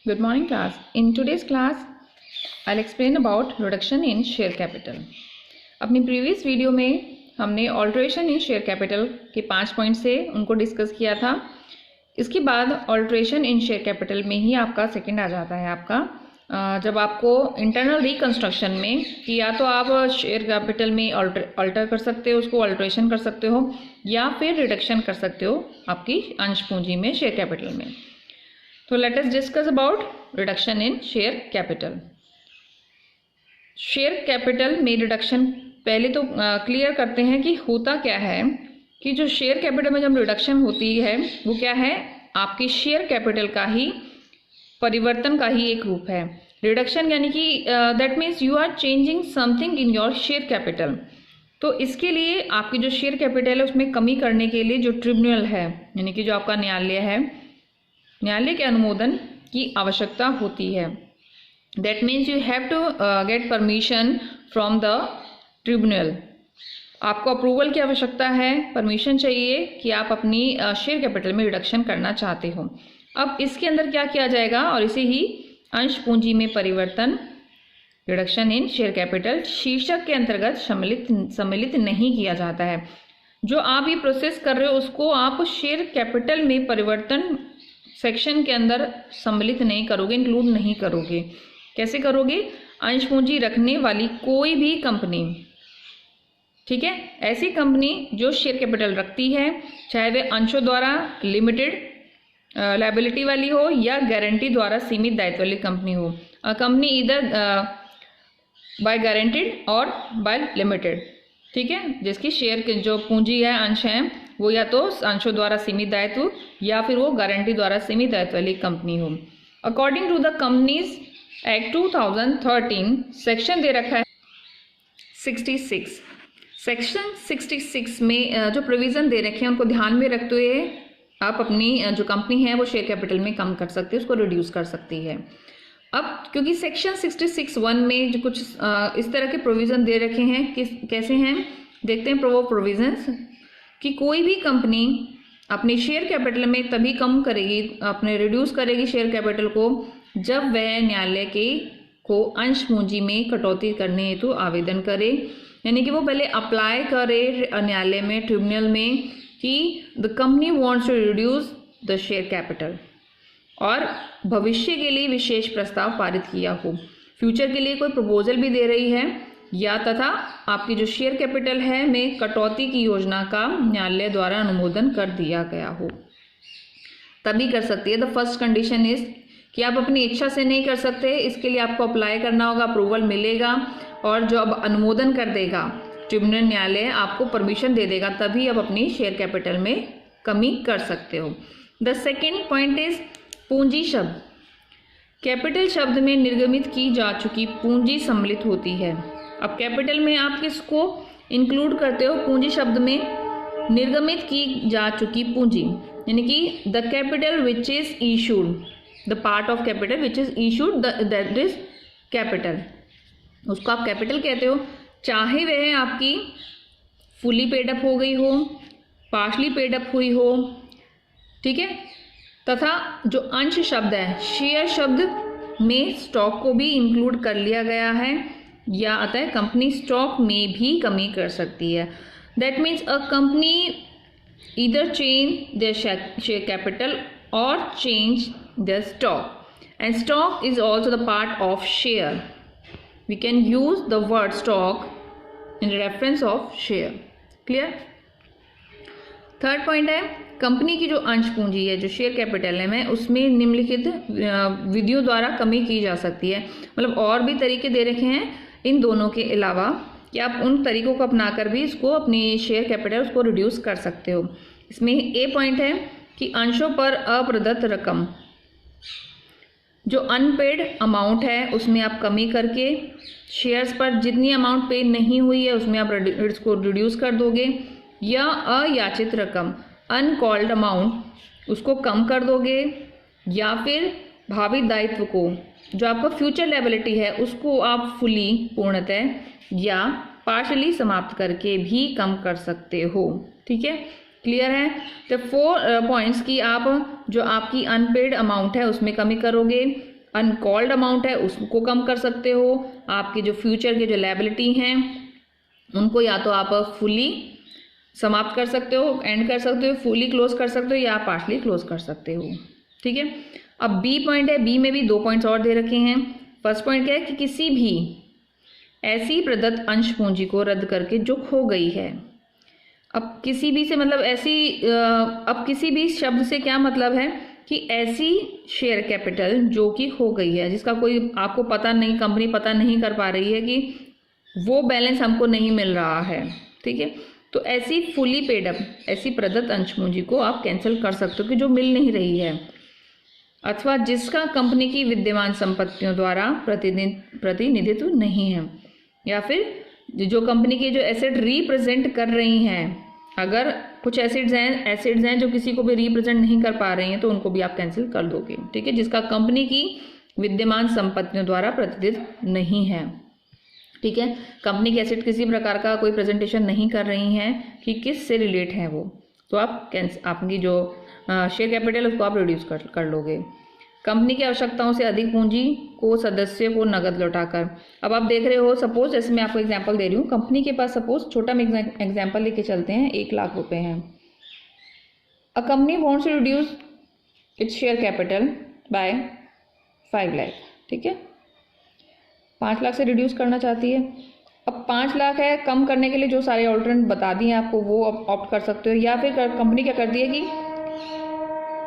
Good morning class. In today's class, I'll explain about reduction in share capital. अपनी previous video में हमने alteration इन share capital के 5 point से उनको discuss किया था। इसके बाद ऑल्ट्रेशन इन शेयर कैपिटल में ही आपका सेकंड आ जाता है आपका जब आपको इंटरनल रिकंस्ट्रक्शन में कि या तो आप शेयर कैपिटल में अल्टर कर सकते हो, उसको अल्ट्रेशन कर सकते हो या फिर रिडक्शन कर सकते हो आपकी अंश पूंजी में शेयर कैपिटल में। तो let us discuss about reduction in share capital. Share capital में रिडक्शन पहले तो क्लियर करते हैं कि होता क्या है कि जो शेयर कैपिटल में जब रिडक्शन होती है वो क्या है, आपकी शेयर कैपिटल का ही परिवर्तन का ही एक रूप है। रिडक्शन यानी कि that means you are changing something in your share capital. तो इसके लिए आपकी जो शेयर कैपिटल है उसमें कमी करने के लिए जो ट्रिब्यूनल है यानी कि जो आपका न्यायालय है, न्यायालय के अनुमोदन की आवश्यकता होती है। That means you have to get permission from the tribunal. आपको अप्रूवल की आवश्यकता है, परमिशन चाहिए कि आप अपनी शेयर कैपिटल में रिडक्शन करना चाहते हो। अब इसके अंदर क्या किया जाएगा और इसे ही अंश पूंजी में परिवर्तन रिडक्शन इन शेयर कैपिटल शीर्षक के अंतर्गत सम्मिलित नहीं किया जाता है। जो आप ये प्रोसेस कर रहे हो उसको आप शेयर कैपिटल में परिवर्तन सेक्शन के अंदर सम्मिलित नहीं करोगे, इंक्लूड नहीं करोगे। कैसे करोगे? अंश पूंजी रखने वाली कोई भी कंपनी, ठीक है, ऐसी कंपनी जो शेयर कैपिटल रखती है, चाहे वे अंशों द्वारा लिमिटेड लायबिलिटी वाली हो या गारंटी द्वारा सीमित दायित्व वाली कंपनी हो। कंपनी इधर बाय गारंटीड और बाय लिमिटेड, ठीक है, जिसकी शेयर के जो पूंजी है, अंश हैं, वो या तो अंशों द्वारा सीमित दायित्व या फिर वो गारंटी द्वारा सीमित दायित्व वाली कंपनी हो। According to the companies act 2013 section दे रखा है 66। सेक्शन 66 में जो प्रोविज़न दे रखे हैं उनको ध्यान में रखते हुए आप अपनी जो कंपनी है वो शेयर कैपिटल में कम कर सकते हैं, उसको रिड्यूस कर सकती है। अब क्योंकि सेक्शन 66(1) में जो कुछ इस तरह के प्रोविज़न दे रखे हैं, कैसे हैं देखते हैं। वो प्रोविज़न्स कि कोई भी कंपनी अपनी शेयर कैपिटल में तभी कम करेगी, अपने रिड्यूस करेगी शेयर कैपिटल को जब वह न्यायालय को अंश पूंजी में कटौती करने हेतु आवेदन करे। यानी कि वो पहले अप्लाई करे न्यायालय में, ट्रिब्यूनल में कि the company wants to reduce the share capital और भविष्य के लिए विशेष प्रस्ताव पारित किया हो, फ्यूचर के लिए कोई प्रपोजल भी दे रही है या तथा आपकी जो शेयर कैपिटल है में कटौती की योजना का न्यायालय द्वारा अनुमोदन कर दिया गया हो, तभी कर सकती है। द फर्स्ट कंडीशन इज कि आप अपनी इच्छा से नहीं कर सकते, इसके लिए आपको अप्लाई करना होगा, अप्रूवल मिलेगा और जो अब अनुमोदन कर देगा ट्रिब्यूनल, न्यायालय आपको परमिशन दे देगा, तभी आप अपनी शेयर कैपिटल में कमी कर सकते हो। द सेकेंड पॉइंट इज पूंजी शब्द। कैपिटल शब्द में निर्गमित की जा चुकी पूंजी सम्मिलित होती है। अब कैपिटल में आप किसको इंक्लूड करते हो? पूंजी शब्द में निर्गमित की जा चुकी पूंजी, यानी कि the capital which is issued, the part of capital which is issued, that is capital, उसको आप कैपिटल कहते हो। चाहे वह आपकी फुली पेड अप हो गई हो, पार्शली पेड अप हुई हो, ठीक है, तथा जो अंश शब्द है, शेयर शब्द में स्टॉक को भी इंक्लूड कर लिया गया है या अतः कंपनी स्टॉक में भी कमी कर सकती है। That means a company either change their share capital or change their stock and stock is also the part of share. We can use the word stock in reference of share. Clear? Third point है company की जो अंश पूंजी है, जो share capital है, में उसमें निम्नलिखित विधियों द्वारा कमी की जा सकती है। मतलब और भी तरीके दे रखे हैं इन दोनों के अलावा कि आप उन तरीकों को अपनाकर भी इसको अपनी शेयर कैपिटल उसको रिड्यूस कर सकते हो। इसमें ए पॉइंट है कि अंशों पर अप्रदत्त रकम, जो अनपेड अमाउंट है उसमें आप कमी करके शेयर्स पर जितनी अमाउंट पे नहीं हुई है उसमें आप इसको रिड्यूस कर दोगे, या अयाचित रकम अनकॉल्ड अमाउंट उसको कम कर दोगे, या फिर भावी दायित्व को जो आपका फ्यूचर लायबिलिटी है उसको आप फुली पूर्णतः या पार्शली समाप्त करके भी कम कर सकते हो। ठीक है, क्लियर है। तो 4 पॉइंट्स की आप जो आपकी अनपेड अमाउंट है उसमें कमी करोगे, अनकॉल्ड अमाउंट है उसको कम कर सकते हो, आपके जो फ्यूचर के जो लायबिलिटी हैं उनको या तो आप फुली समाप्त कर सकते हो, एंड कर सकते हो, फुली क्लोज कर सकते हो या पार्शली क्लोज कर सकते हो। ठीक है, अब बी पॉइंट है, बी में भी 2 पॉइंट्स और दे रखे हैं। फर्स्ट पॉइंट क्या है कि किसी भी ऐसी प्रदत्त अंश पूंजी को रद्द करके जो खो गई है। अब किसी भी से मतलब अब किसी भी शब्द से क्या मतलब है कि ऐसी शेयर कैपिटल जो कि खो गई है, जिसका कोई आपको पता नहीं, कंपनी पता नहीं कर पा रही है कि वो बैलेंस हमको नहीं मिल रहा है। ठीक है, तो ऐसी फुली पेड अप ऐसी प्रदत्त अंश पूंजी को आप कैंसिल कर सकते हो कि जो मिल नहीं रही है, अथवा जिसका कंपनी की विद्यमान संपत्तियों द्वारा प्रतिनिधित्व नहीं है, या फिर जो कंपनी के जो एसेट रिप्रेजेंट कर रही हैं, अगर कुछ एसेट्स हैं जो किसी को भी रिप्रेजेंट नहीं कर पा रही हैं तो उनको भी आप कैंसिल कर दोगे। ठीक है, जिसका कंपनी की विद्यमान संपत्तियों द्वारा प्रतिनिधित्व नहीं है। ठीक है, कंपनी के एसेट किसी प्रकार का कोई प्रेजेंटेशन नहीं कर रही हैं कि किस से रिलेट है वो, तो आप आपकी जो शेयर कैपिटल उसको आप रिड्यूस कर लोगे। कंपनी की आवश्यकताओं से अधिक पूंजी को सदस्यों को नगद लौटाकर। अब आप देख रहे हो, सपोज जैसे मैं आपको एग्जांपल दे रही हूँ, कंपनी के पास सपोज छोटा में एग्जांपल लेके चलते हैं, 1 लाख रुपए हैं। A company wants to reduce its share capital by 5 lakh. ठीक है, 5 लाख से रिड्यूस करना चाहती है। अब 5 लाख है, कम करने के लिए जो सारे ऑल्टरनेट बता दिए आपको वो ऑप्ट कर सकते हो, या फिर कंपनी क्या करती है कि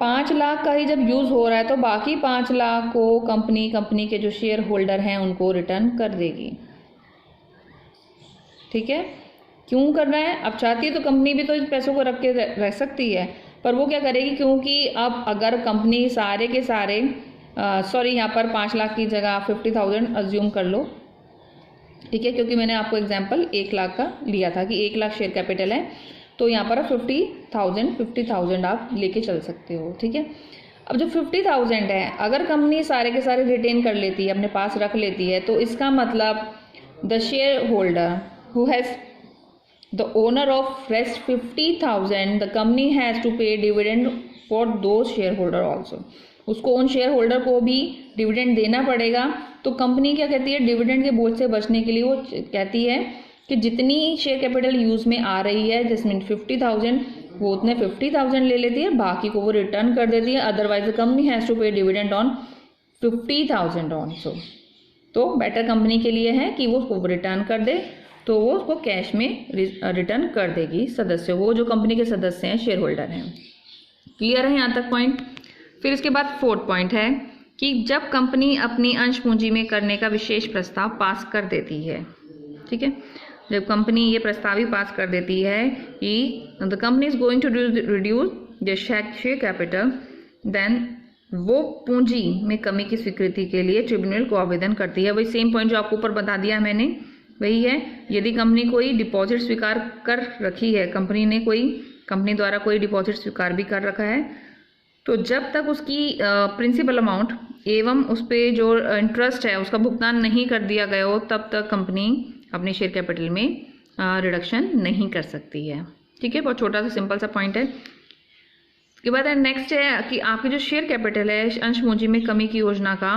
5 लाख का ही जब यूज़ हो रहा है तो बाकी 5 लाख को कंपनी के जो शेयर होल्डर हैं उनको रिटर्न कर देगी। ठीक है, क्यों कर रहा है? अब चाहती है तो कंपनी भी तो इन पैसों को रख के रह सकती है, पर वो क्या करेगी, क्योंकि अब अगर कंपनी सारे के सारे यहाँ पर 5 लाख की जगह 50,000 अज्यूम कर लो। ठीक है, क्योंकि मैंने आपको एग्जांपल 1 लाख का लिया था कि 1 लाख शेयर कैपिटल है, तो यहाँ पर 50,000 आप लेके चल सकते हो। ठीक है, अब जो 50,000 है, अगर कंपनी सारे के सारे रिटेन कर लेती है, अपने पास रख लेती है, तो इसका मतलब the share holder who has the owner of rest 50,000 the company has to pay dividend for दो शेयर होल्डर ऑल्सो। उसको उन शेयर होल्डर को भी डिविडेंड देना पड़ेगा। तो कंपनी क्या कहती है, डिविडेंड के बोझ से बचने के लिए वो कहती है कि जितनी शेयर कैपिटल यूज़ में आ रही है, जिसमें 50,000, वो उतने 50,000 ले लेती है, बाकी को वो रिटर्न कर देती है। Otherwise the company has to pay dividend on 50,000 also. तो बेटर कंपनी के लिए है कि वो उसको रिटर्न कर दे, तो वो उसको कैश में रिटर्न कर देगी सदस्य, वो जो कंपनी के सदस्य हैं, शेयर होल्डर हैं। क्लियर है यहाँ तक पॉइंट? फिर इसके बाद 4th पॉइंट है कि जब कंपनी अपनी अंश पूंजी में करने का विशेष प्रस्ताव पास कर देती है। ठीक है, जब कंपनी ये प्रस्ताव ही पास कर देती है कि the company is going to reduce the share capital, then वो पूंजी में कमी की स्वीकृति के लिए ट्रिब्यूनल को आवेदन करती है। वही सेम पॉइंट जो आपको ऊपर बता दिया मैंने, वही है। यदि कंपनी कोई डिपॉजिट स्वीकार कर रखी है, कंपनी द्वारा कोई डिपॉजिट स्वीकार भी कर रखा है, तो जब तक उसकी प्रिंसिपल अमाउंट एवं उस पर जो इंटरेस्ट है उसका भुगतान नहीं कर दिया गया हो, तब तक कंपनी अपने शेयर कैपिटल में रिडक्शन नहीं कर सकती है। ठीक है, बहुत छोटा सा सिंपल सा पॉइंट है। इसके बाद नेक्स्ट है कि आपकी जो शेयर कैपिटल है, अंश पूंजी में कमी की योजना का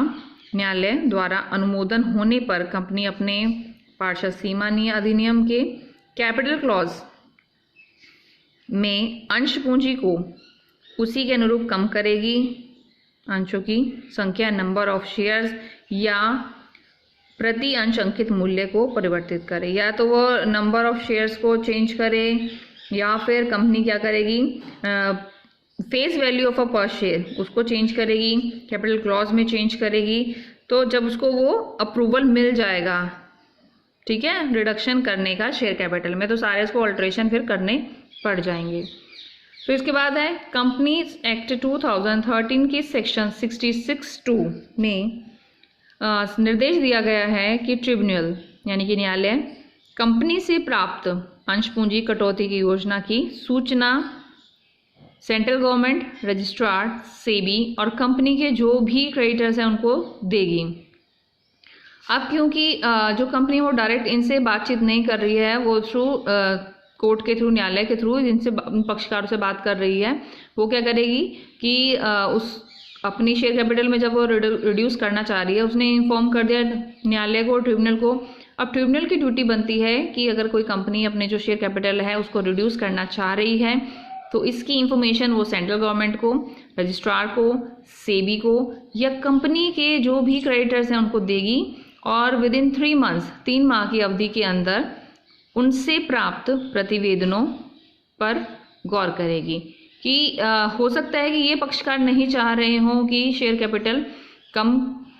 न्यायालय द्वारा अनुमोदन होने पर कंपनी अपने पार्षद सीमा अधिनियम के कैपिटल क्लॉज में अंश पूंजी को उसी के अनुरूप कम करेगी। अंशों की संख्या, नंबर ऑफ शेयर्स, या प्रति अंश अंकित मूल्य को परिवर्तित करे। या तो वो नंबर ऑफ शेयर्स को चेंज करे, या फिर कंपनी क्या करेगी, फेस वैल्यू ऑफ अ पर शेयर उसको चेंज करेगी, कैपिटल क्लॉज में चेंज करेगी। तो जब उसको वो अप्रूवल मिल जाएगा, ठीक है, रिडक्शन करने का शेयर कैपिटल में, तो सारे इसको अल्ट्रेशन फिर करने पड़ जाएंगे। तो इसके बाद है कंपनीज एक्ट 2013 की सेक्शन 66(2) में निर्देश दिया गया है कि ट्रिब्यूनल यानी कि न्यायालय कंपनी से प्राप्त अंश पूंजी कटौती की योजना की सूचना सेंट्रल गवर्नमेंट, रजिस्ट्रार, सेबी और कंपनी के जो भी क्रेडिटर्स हैं उनको देगी। अब क्योंकि जो कंपनी वो डायरेक्ट इनसे बातचीत नहीं कर रही है, वो थ्रू कोर्ट के थ्रू, न्यायालय के थ्रू इनसे पक्षकारों से बात कर रही है, वो क्या करेगी कि उस अपनी शेयर कैपिटल में जब वो रिड्यूस करना चाह रही है, उसने इन्फॉर्म कर दिया न्यायालय को, ट्रिब्यूनल को। अब ट्रिब्यूनल की ड्यूटी बनती है कि अगर कोई कंपनी अपने जो शेयर कैपिटल है उसको रिड्यूस करना चाह रही है तो इसकी इंफॉर्मेशन वो सेंट्रल गवर्नमेंट को, रजिस्ट्रार को, सेबी को या कंपनी के जो भी क्रेडिटर्स हैं उनको देगी और विद इन 3 मंथ्स 3 माह की अवधि के अंदर उनसे प्राप्त प्रतिवेदनों पर गौर करेगी कि हो सकता है कि ये पक्षकार नहीं चाह रहे हों कि शेयर कैपिटल कम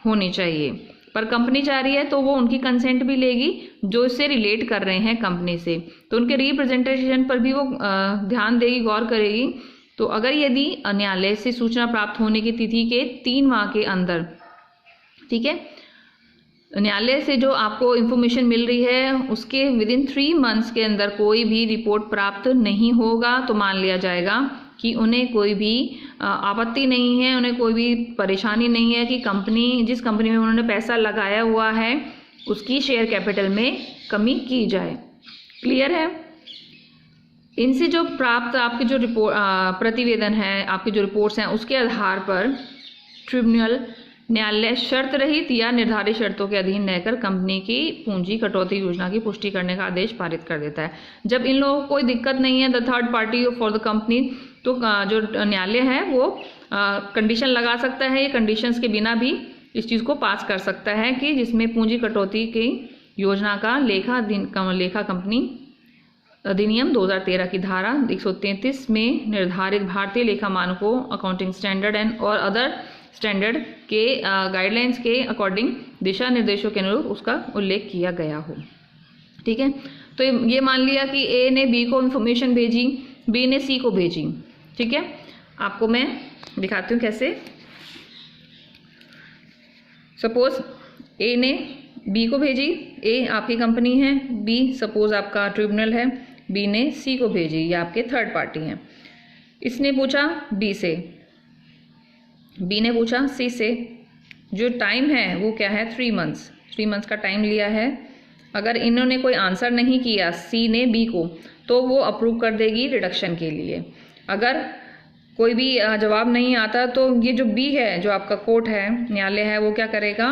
होनी चाहिए, पर कंपनी चाह रही है तो वो उनकी कंसेंट भी लेगी जो इससे रिलेट कर रहे हैं कंपनी से, तो उनके रिप्रेजेंटेशन पर भी वो ध्यान देगी, गौर करेगी। तो अगर यदि न्यायालय से सूचना प्राप्त होने की तिथि के 3 माह के अंदर, ठीक है, न्यायालय से जो आपको इन्फॉर्मेशन मिल रही है उसके विद इन 3 मंथ्स के अंदर कोई भी रिपोर्ट प्राप्त नहीं होगा तो मान लिया जाएगा कि उन्हें कोई भी आपत्ति नहीं है, उन्हें कोई भी परेशानी नहीं है कि कंपनी, जिस कंपनी में उन्होंने पैसा लगाया हुआ है उसकी शेयर कैपिटल में कमी की जाए। क्लियर है? इनसे जो प्राप्त आपके जो रिपोर्ट प्रतिवेदन है, आपकी जो रिपोर्ट्स हैं, उसके आधार पर ट्रिब्यूनल न्यायालय शर्त रहित या निर्धारित शर्तों के अधीन रहकर कंपनी की पूंजी कटौती योजना की पुष्टि करने का आदेश पारित कर देता है। जब इन लोगों को कोई दिक्कत नहीं है, the third party for the company, तो जो न्यायालय है वो कंडीशन लगा सकता है, ये कंडीशंस के बिना भी इस चीज़ को पास कर सकता है कि जिसमें पूंजी कटौती की योजना का लेखा कंपनी अधिनियम 2013 की धारा 133 में निर्धारित भारतीय लेखा मानकों, अकाउंटिंग स्टैंडर्ड एंड और अदर स्टैंडर्ड के गाइडलाइंस के अकॉर्डिंग दिशा निर्देशों के अनुरूप उसका उल्लेख किया गया हो। ठीक है, तो ये मान लिया कि ए ने बी को इन्फॉर्मेशन भेजी, बी ने सी को भेजी। ठीक है, आपको मैं दिखाती हूँ कैसे। सपोज ए ने बी को भेजी, ए आपकी कंपनी है, बी सपोज आपका ट्रिब्यूनल है, बी ने सी को भेजी, ये आपके थर्ड पार्टी हैं। इसने पूछा बी से, बी ने पूछा सी से, जो टाइम है वो क्या है 3 मंथ्स, 3 मंथ्स का टाइम लिया है। अगर इन्होंने कोई आंसर नहीं किया सी ने बी को तो वो अप्रूव कर देगी रिडक्शन के लिए। अगर कोई भी जवाब नहीं आता तो ये जो बी है, जो आपका कोर्ट है, न्यायालय है, वो क्या करेगा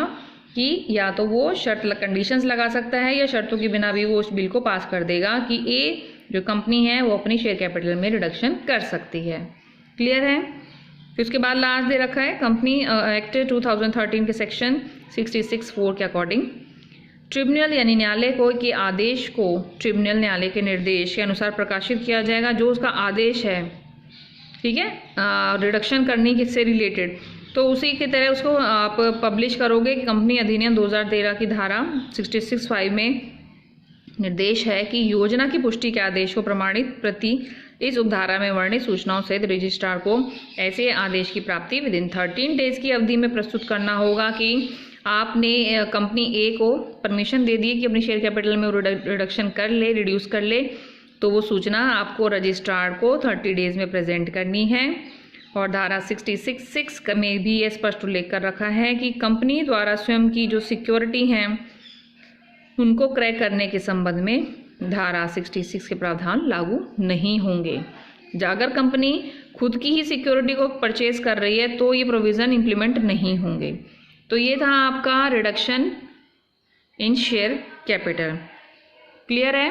कि या तो वो शर्त कंडीशंस लगा सकता है या शर्तों के बिना भी वो उस बिल को पास कर देगा कि ए जो कंपनी है वो अपनी शेयर कैपिटल में रिडक्शन कर सकती है। क्लियर है? फिर उसके बाद लास्ट दे रखा है कंपनी एक्ट 2013 के सेक्शन 66(4) के अकॉर्डिंग ट्रिब्यूनल यानी न्यायालय को के आदेश को ट्रिब्यूनल न्यायालय के निर्देश के अनुसार प्रकाशित किया जाएगा। जो उसका आदेश है, ठीक है, रिडक्शन करने के से रिलेटेड, तो उसी की तरह उसको आप पब्लिश करोगे कि कंपनी अधिनियम 2013 की धारा 66(5) में निर्देश है कि योजना की पुष्टि के आदेश को प्रमाणित प्रति इस उपधारा में वर्णित सूचनाओं सहित रजिस्ट्रार को ऐसे आदेश की प्राप्ति विद इन 13 डेज की अवधि में प्रस्तुत करना होगा कि आपने कंपनी ए को परमिशन दे दी कि अपनी शेयर कैपिटल में रिडक्शन कर ले, रिड्यूस कर ले, तो वो सूचना आपको रजिस्ट्रार को 30 डेज में प्रेजेंट करनी है। और धारा 66(6) में भी ये स्पष्ट उल्लेख कर रखा है कि कंपनी द्वारा स्वयं की जो सिक्योरिटी हैं उनको क्रय करने के संबंध में धारा 66 के प्रावधान लागू नहीं होंगे। अगर कंपनी खुद की ही सिक्योरिटी को परचेज कर रही है तो ये प्रोविज़न इम्प्लीमेंट नहीं होंगे। तो ये था आपका reduction in share capital. Clear है?